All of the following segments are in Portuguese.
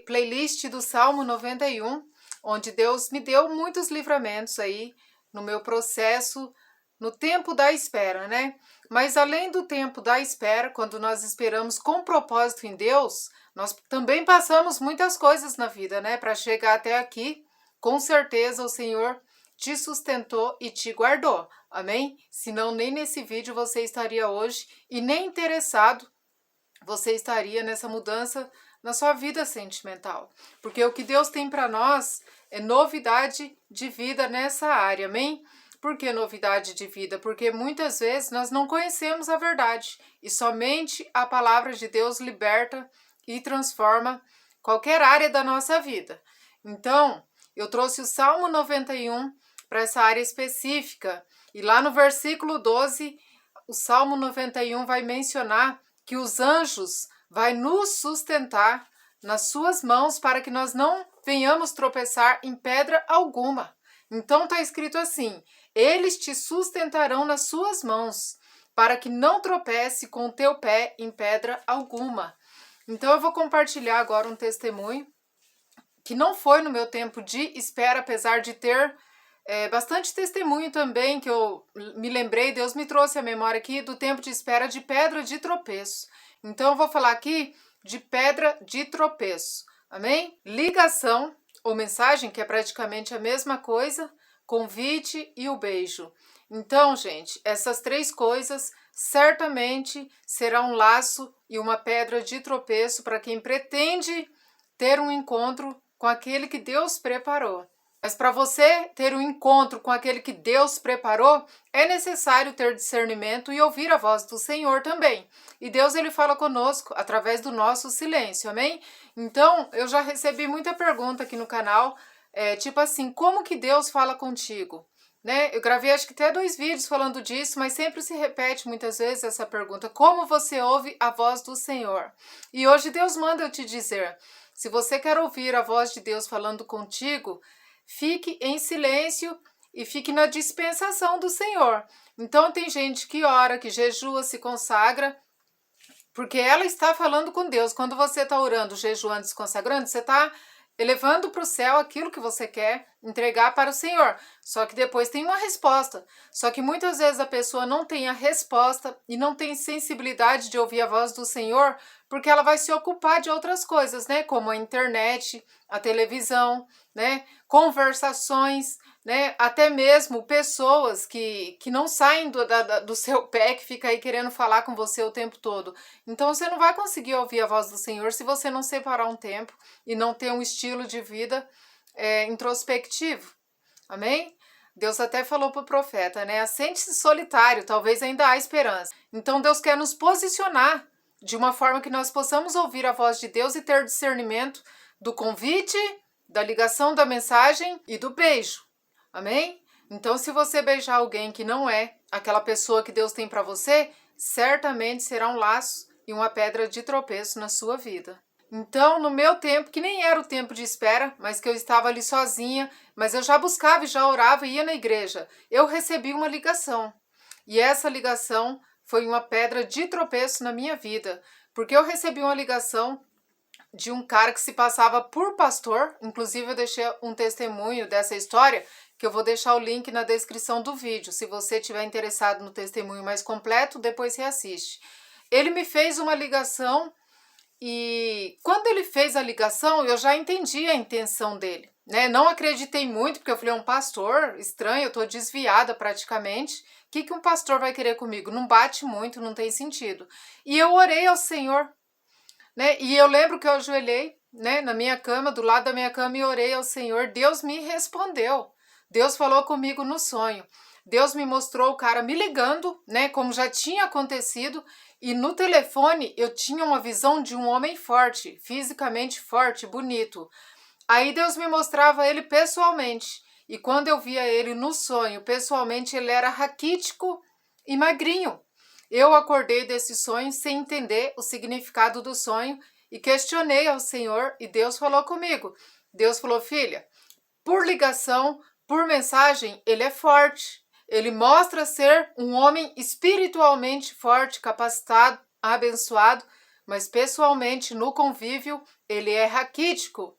playlist do Salmo 91, onde Deus me deu muitos livramentos aí no meu processo, no tempo da espera, né? Mas além do tempo da espera, quando nós esperamos com propósito em Deus, nós também passamos muitas coisas na vida, né? Para chegar até aqui, com certeza o Senhor te sustentou e te guardou, amém? Senão nem nesse vídeo você estaria hoje e nem interessado você estaria nessa mudança na sua vida sentimental. Porque o que Deus tem para nós é novidade de vida nessa área, amém? Por que novidade de vida? Porque muitas vezes nós não conhecemos a verdade e somente a palavra de Deus liberta e transforma qualquer área da nossa vida. Então, eu trouxe o Salmo 91 para essa área específica e lá no versículo 12, o Salmo 91 vai mencionar que os anjos vai nos sustentar nas suas mãos para que nós não venhamos tropeçar em pedra alguma. Então está escrito assim: eles te sustentarão nas suas mãos para que não tropece com o teu pé em pedra alguma. Então eu vou compartilhar agora um testemunho que não foi no meu tempo de espera, apesar de ter bastante testemunho também, que eu me lembrei, Deus me trouxe a memória aqui do tempo de espera de pedra de tropeço. Então eu vou falar aqui de pedra de tropeço, amém? Ligação ou mensagem, que é praticamente a mesma coisa, convite e o beijo. Então, gente, essas três coisas certamente serão um laço e uma pedra de tropeço para quem pretende ter um encontro com aquele que Deus preparou. Mas para você ter um encontro com aquele que Deus preparou, é necessário ter discernimento e ouvir a voz do Senhor também. E Deus, ele fala conosco através do nosso silêncio, amém? Então, eu já recebi muita pergunta aqui no canal, tipo assim, como que Deus fala contigo? Né? Eu gravei acho que até 2 vídeos falando disso, mas sempre se repete muitas vezes essa pergunta: como você ouve a voz do Senhor? E hoje Deus manda eu te dizer, se você quer ouvir a voz de Deus falando contigo, fique em silêncio e fique na dispensação do Senhor. Então tem gente que ora, que jejua, se consagra, porque ela está falando com Deus. Quando você está orando, jejuando, se consagrando, você está elevando para o céu aquilo que você quer entregar para o Senhor. Só que depois tem uma resposta. Só que muitas vezes a pessoa não tem a resposta e não tem sensibilidade de ouvir a voz do Senhor, porque ela vai se ocupar de outras coisas, né? Como a internet, a televisão, né? Conversações, né? Até mesmo pessoas que não saem do seu pé, que fica aí querendo falar com você o tempo todo. Então você não vai conseguir ouvir a voz do Senhor se você não separar um tempo e não ter um estilo de vida introspectivo. Amém? Deus até falou para o profeta, né? Assente-se solitário, talvez ainda há esperança. Então Deus quer nos posicionar de uma forma que nós possamos ouvir a voz de Deus e ter discernimento do convite, da ligação da mensagem e do beijo. Amém? Então, se você beijar alguém que não é aquela pessoa que Deus tem para você, certamente será um laço e uma pedra de tropeço na sua vida. Então, no meu tempo, que nem era o tempo de espera, mas que eu estava ali sozinha, mas eu já buscava e já orava e ia na igreja, eu recebi uma ligação. E essa ligação foi uma pedra de tropeço na minha vida, porque eu recebi uma ligação de um cara que se passava por pastor. Inclusive eu deixei um testemunho dessa história, que eu vou deixar o link na descrição do vídeo. Se você estiver interessado no testemunho mais completo, depois reassiste. Ele me fez uma ligação e quando ele fez a ligação, eu já entendi a intenção dele, né? Não acreditei muito, porque eu falei, é um pastor estranho, eu tô desviada praticamente. O que um pastor vai querer comigo? Não bate muito, não tem sentido. E eu orei ao Senhor, né? E eu lembro que eu ajoelhei, né, na minha cama, do lado da minha cama, e orei ao Senhor. Deus me respondeu. Deus falou comigo no sonho. Deus me mostrou o cara me ligando, né, como já tinha acontecido, e no telefone eu tinha uma visão de um homem forte, fisicamente forte, bonito. Aí Deus me mostrava ele pessoalmente, e quando eu via ele no sonho, pessoalmente, ele era raquítico e magrinho. Eu acordei desse sonho sem entender o significado do sonho e questionei ao Senhor, e Deus falou comigo. Deus falou, filha, por ligação, por mensagem, ele é forte. Ele mostra ser um homem espiritualmente forte, capacitado, abençoado, mas pessoalmente no convívio ele é raquítico.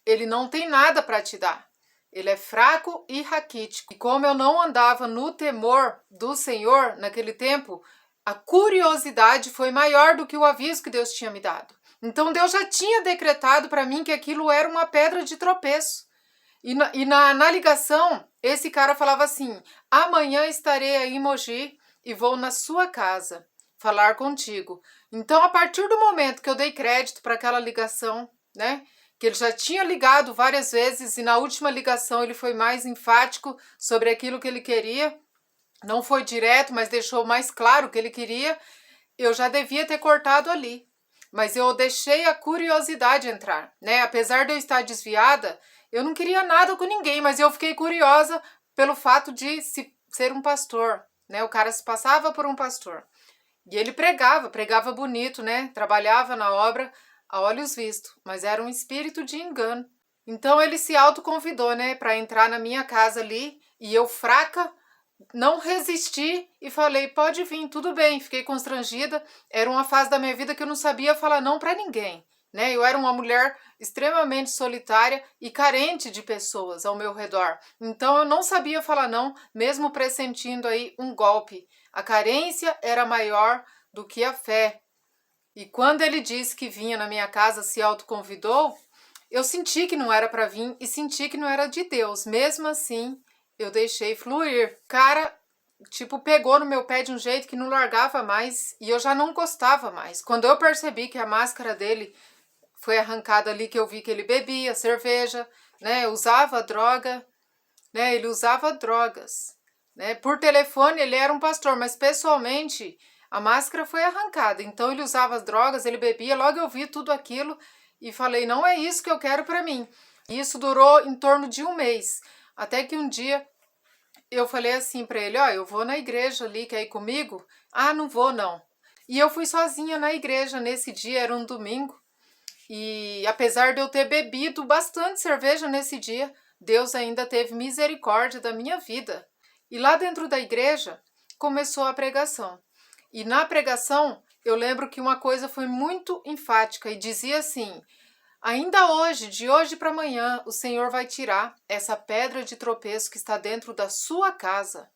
Ele não tem nada para te dar. Ele é fraco e raquítico. E como eu não andava no temor do Senhor naquele tempo, a curiosidade foi maior do que o aviso que Deus tinha me dado. Então Deus já tinha decretado para mim que aquilo era uma pedra de tropeço. E na ligação, esse cara falava assim: amanhã estarei aí em Mogi e vou na sua casa falar contigo. Então, a partir do momento que eu dei crédito para aquela ligação, né? Que ele já tinha ligado várias vezes e na última ligação ele foi mais enfático sobre aquilo que ele queria. Não foi direto, mas deixou mais claro o que ele queria. Eu já devia ter cortado ali. Mas eu deixei a curiosidade entrar, né? Apesar de eu estar desviada, eu não queria nada com ninguém, mas eu fiquei curiosa pelo fato de ser um pastor, né? O cara se passava por um pastor. E ele pregava bonito, né? Trabalhava na obra a olhos vistos, mas era um espírito de engano. Então ele se autoconvidou, né, para entrar na minha casa ali, e eu fraca, não resisti e falei: pode vir, tudo bem. Fiquei constrangida, era uma fase da minha vida que eu não sabia falar não para ninguém, né? Eu era uma mulher extremamente solitária e carente de pessoas ao meu redor. Então eu não sabia falar não, mesmo pressentindo aí um golpe. A carência era maior do que a fé. E quando ele disse que vinha na minha casa, se autoconvidou, eu senti que não era para vir e senti que não era de Deus. Mesmo assim, eu deixei fluir. Cara, tipo, pegou no meu pé de um jeito que não largava mais e eu já não gostava mais. Quando eu percebi que a máscara dele foi arrancada ali, que eu vi que ele bebia cerveja, né, usava droga, né, ele usava drogas, né. Por telefone ele era um pastor, mas pessoalmente a máscara foi arrancada. Então ele usava as drogas, ele bebia. Logo eu vi tudo aquilo e falei: não é isso que eu quero para mim. E isso durou em torno de um mês, até que um dia eu falei assim para ele: ó, eu vou na igreja ali, quer ir comigo? Ah, não vou não. E eu fui sozinha na igreja nesse dia, era um domingo. E apesar de eu ter bebido bastante cerveja nesse dia, Deus ainda teve misericórdia da minha vida. E lá dentro da igreja começou a pregação. E na pregação eu lembro que uma coisa foi muito enfática e dizia assim: ainda hoje, de hoje para amanhã, o Senhor vai tirar essa pedra de tropeço que está dentro da sua casa.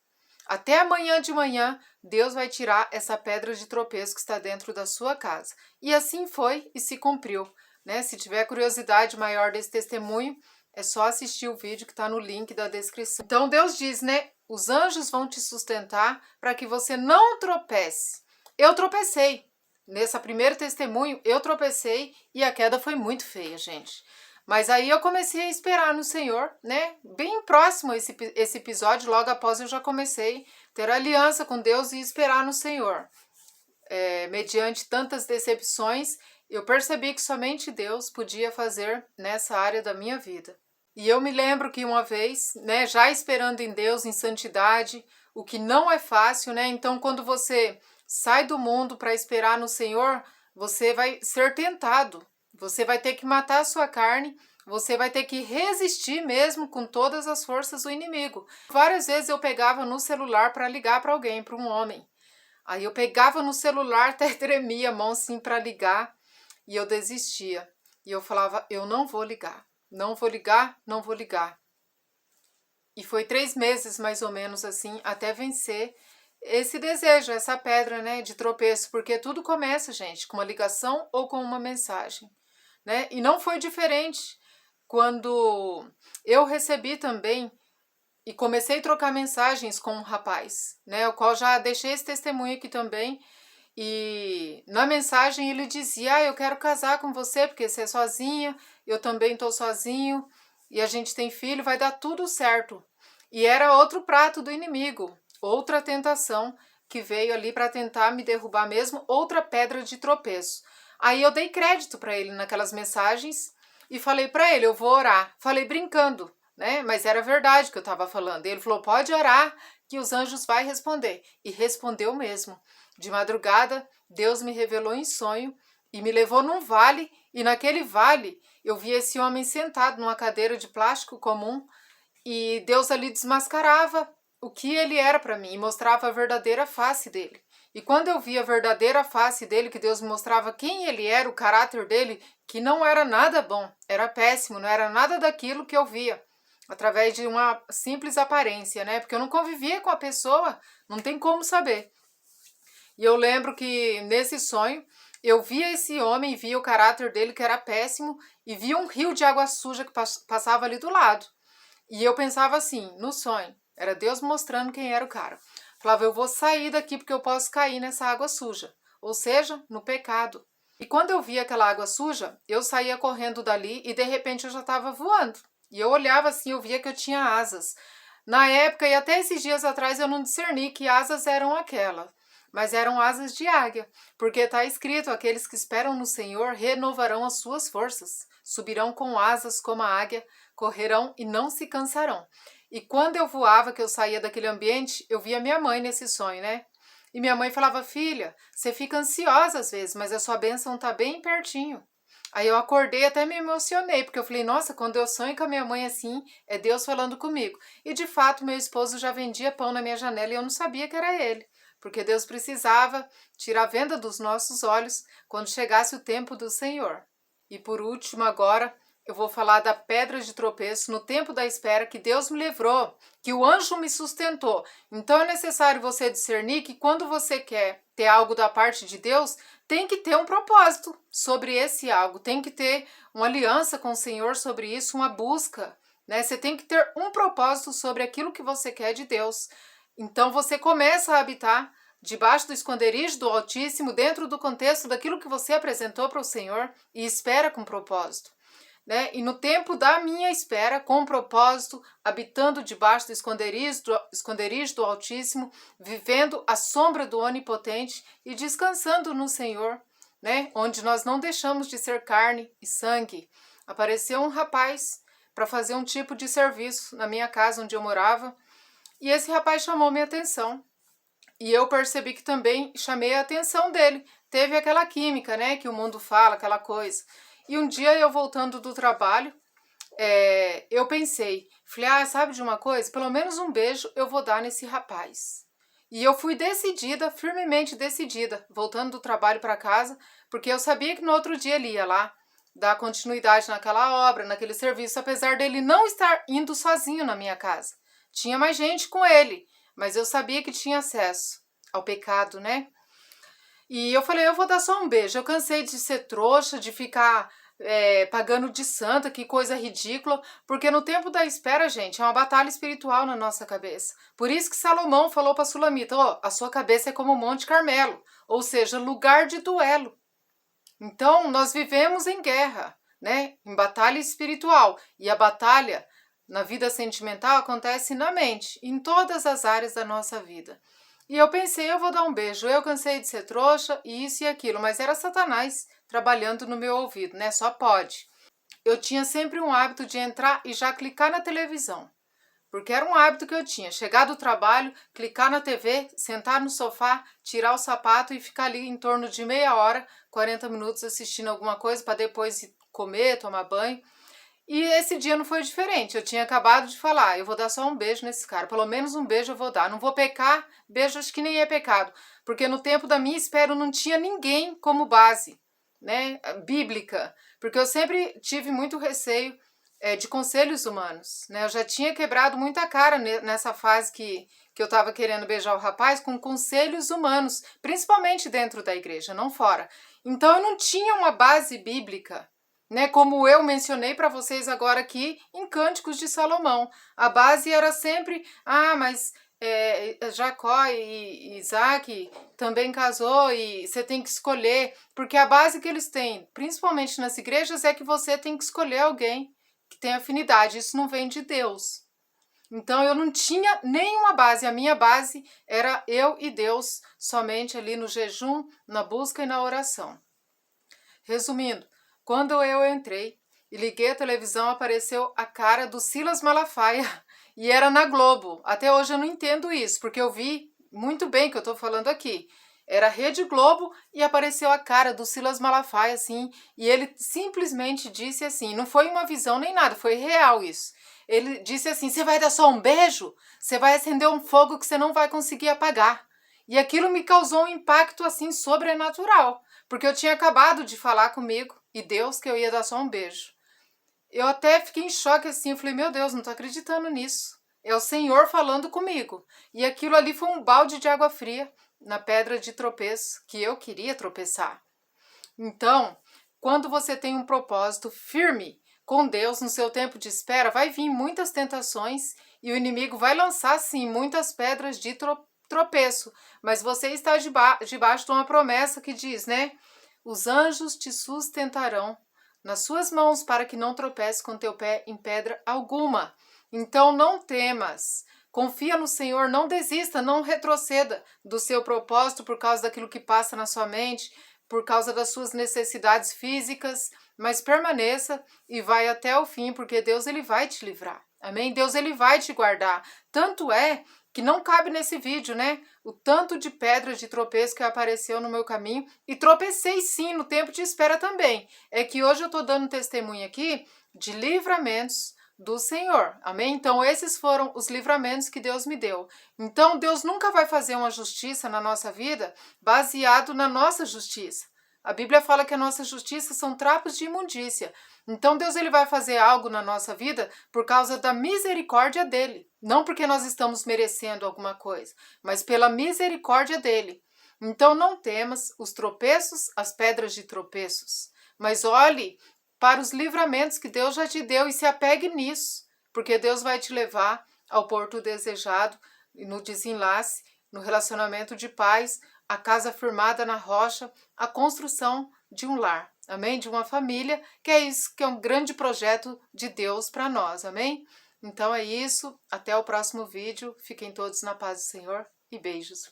Até amanhã de manhã, Deus vai tirar essa pedra de tropeço que está dentro da sua casa. E assim foi e se cumpriu, né? Se tiver curiosidade maior desse testemunho, é só assistir o vídeo que está no link da descrição. Então Deus diz, né? Os anjos vão te sustentar para que você não tropece. Eu tropecei. Nesse primeiro testemunho, eu tropecei e a queda foi muito feia, gente. Mas aí eu comecei a esperar no Senhor, né? Bem próximo a esse episódio, logo após eu já comecei a ter aliança com Deus e esperar no Senhor. Mediante tantas decepções, eu percebi que somente Deus podia fazer nessa área da minha vida. E eu me lembro que uma vez, né, já esperando em Deus, em santidade, o que não é fácil, né? Então, quando você sai do mundo para esperar no Senhor, você vai ser tentado. Você vai ter que matar a sua carne, você vai ter que resistir mesmo com todas as forças do inimigo. Várias vezes eu pegava no celular para ligar para alguém, para um homem. Aí eu pegava no celular, até tremia a mão assim para ligar e eu desistia. E eu falava: eu não vou ligar, não vou ligar, não vou ligar. E foi 3 meses mais ou menos assim, até vencer esse desejo, essa pedra, né, de tropeço. Porque tudo começa, gente, com uma ligação ou com uma mensagem, né? E não foi diferente quando eu recebi também e comecei a trocar mensagens com um rapaz, né, o qual já deixei esse testemunho aqui também. E na mensagem ele dizia: eu quero casar com você porque você é sozinha, eu também estou sozinho e a gente tem filho, vai dar tudo certo. E era outro prato do inimigo, outra tentação que veio ali para tentar me derrubar mesmo, outra pedra de tropeço. Aí eu dei crédito para ele naquelas mensagens e falei para ele: eu vou orar. Falei brincando, né? Mas era verdade que eu estava falando. Ele falou: pode orar que os anjos vai responder. E respondeu mesmo. De madrugada, Deus me revelou em sonho e me levou num vale, e naquele vale eu vi esse homem sentado numa cadeira de plástico comum, e Deus ali desmascarava o que ele era para mim e mostrava a verdadeira face dele. E quando eu vi a verdadeira face dele, que Deus me mostrava quem ele era, o caráter dele, que não era nada bom, era péssimo, não era nada daquilo que eu via, através de uma simples aparência, né? Porque eu não convivia com a pessoa, não tem como saber. E eu lembro que nesse sonho, eu via esse homem, via o caráter dele que era péssimo, e via um rio de água suja que passava ali do lado. E eu pensava assim, no sonho, era Deus mostrando quem era o cara. Falava, eu vou sair daqui porque eu posso cair nessa água suja, ou seja, no pecado. E quando eu via aquela água suja, eu saía correndo dali e de repente eu já estava voando. E eu olhava assim, eu via que eu tinha asas. Na época e até esses dias atrás eu não discerni que asas eram aquelas, mas eram asas de águia, porque está escrito, aqueles que esperam no Senhor renovarão as suas forças, subirão com asas como a águia, correrão e não se cansarão. E quando eu voava, que eu saía daquele ambiente, eu via minha mãe nesse sonho, né? E minha mãe falava, filha, você fica ansiosa às vezes, mas a sua bênção está bem pertinho. Aí eu acordei e até me emocionei, porque eu falei, nossa, quando eu sonho com a minha mãe assim, é Deus falando comigo. E de fato, meu esposo já vendia pão na minha janela e eu não sabia que era ele, porque Deus precisava tirar a venda dos nossos olhos quando chegasse o tempo do Senhor. E por último, agora, eu vou falar da pedra de tropeço no tempo da espera, que Deus me livrou, que o anjo me sustentou. Então é necessário você discernir que quando você quer ter algo da parte de Deus, tem que ter um propósito sobre esse algo, tem que ter uma aliança com o Senhor sobre isso, uma busca, né? Você tem que ter um propósito sobre aquilo que você quer de Deus. Então você começa a habitar debaixo do esconderijo do Altíssimo, dentro do contexto daquilo que você apresentou para o Senhor e espera com propósito. Né? E no tempo da minha espera, com propósito, habitando debaixo do esconderijo do Altíssimo, vivendo à sombra do Onipotente e descansando no Senhor, né? Onde nós não deixamos de ser carne e sangue. Apareceu um rapaz para fazer um tipo de serviço na minha casa onde eu morava, e esse rapaz chamou minha atenção. E eu percebi que também chamei a atenção dele. Teve aquela química, né, que o mundo fala, aquela coisa. E um dia eu voltando do trabalho, eu pensei, falei, sabe de uma coisa? Pelo menos um beijo eu vou dar nesse rapaz. E eu fui decidida, firmemente decidida, voltando do trabalho para casa, porque eu sabia que no outro dia ele ia lá dar continuidade naquela obra, naquele serviço, apesar dele não estar indo sozinho na minha casa. Tinha mais gente com ele, mas eu sabia que tinha acesso ao pecado, né? E eu falei, eu vou dar só um beijo. Eu cansei de ser trouxa, de ficar pagando de santa, que coisa ridícula, porque no tempo da espera, gente, é uma batalha espiritual na nossa cabeça. Por isso que Salomão falou para Sulamita, a sua cabeça é como o Monte Carmelo, ou seja, lugar de duelo. Então, nós vivemos em guerra, né? Em batalha espiritual. E a batalha na vida sentimental acontece na mente, em todas as áreas da nossa vida. E eu pensei, eu vou dar um beijo. Eu cansei de ser trouxa, isso e aquilo, mas era Satanás trabalhando no meu ouvido, né? Só pode. Eu tinha sempre um hábito de entrar e já clicar na televisão, porque era um hábito que eu tinha. Chegar do trabalho, clicar na TV, sentar no sofá, tirar o sapato e ficar ali em torno de meia hora, 40 minutos assistindo alguma coisa para depois comer, tomar banho. E esse dia não foi diferente. Eu tinha acabado de falar, eu vou dar só um beijo nesse cara. Pelo menos um beijo eu vou dar. Não vou pecar, beijo acho que nem é pecado. Porque no tempo da minha espera eu não tinha ninguém como base, né, bíblica. Porque eu sempre tive muito receio de conselhos humanos, né? Eu já tinha quebrado muita cara nessa fase que eu estava querendo beijar o rapaz com conselhos humanos, principalmente dentro da igreja, não fora. Então eu não tinha uma base bíblica, né? Como eu mencionei para vocês agora aqui em Cânticos de Salomão. A base era sempre, mas Jacó e Isaac também casou e você tem que escolher, porque a base que eles têm, principalmente nas igrejas, é que você tem que escolher alguém que tem afinidade. Isso não vem de Deus. Então eu não tinha nenhuma base. A minha base era eu e Deus, somente ali no jejum, na busca e na oração. Resumindo, quando eu entrei e liguei a televisão, apareceu a cara do Silas Malafaia e era na Globo. Até hoje eu não entendo isso, porque eu vi muito bem que eu estou falando aqui. Era Rede Globo e apareceu a cara do Silas Malafaia, assim, e ele simplesmente disse assim, não foi uma visão nem nada, foi real isso. Ele disse assim, você vai dar só um beijo? Você vai acender um fogo que você não vai conseguir apagar. E aquilo me causou um impacto assim sobrenatural, porque eu tinha acabado de falar comigo e Deus que eu ia dar só um beijo. Eu até fiquei em choque assim, eu falei, meu Deus, não tô acreditando nisso. É o Senhor falando comigo. E aquilo ali foi um balde de água fria na pedra de tropeço que eu queria tropeçar. Então, quando você tem um propósito firme com Deus no seu tempo de espera, vai vir muitas tentações e o inimigo vai lançar sim muitas pedras de tropeço, mas você está debaixo de uma promessa que diz, né? Os anjos te sustentarão nas suas mãos para que não tropece com teu pé em pedra alguma. Então não temas. Confia no Senhor, não desista, não retroceda do seu propósito por causa daquilo que passa na sua mente, por causa das suas necessidades físicas, mas permaneça e vai até o fim, porque Deus ele vai te livrar. Amém? Deus ele vai te guardar. Tanto é que não cabe nesse vídeo, né? O tanto de pedra de tropeço que apareceu no meu caminho e tropecei sim no tempo de espera também. É que hoje eu tô dando testemunho aqui de livramentos do Senhor. Amém? Então esses foram os livramentos que Deus me deu. Então Deus nunca vai fazer uma justiça na nossa vida baseado na nossa justiça. A Bíblia fala que a nossa justiça são trapos de imundícia. Então Deus ele vai fazer algo na nossa vida por causa da misericórdia dele, não porque nós estamos merecendo alguma coisa, mas pela misericórdia dele. Então não temas os tropeços, as pedras de tropeços, mas olhe para os livramentos que Deus já te deu e se apegue nisso, porque Deus vai te levar ao porto desejado, no desenlace, no relacionamento de paz, a casa firmada na rocha, a construção de um lar, amém? De uma família, que é isso, que é um grande projeto de Deus para nós, amém? Então é isso, até o próximo vídeo, fiquem todos na paz do Senhor e beijos.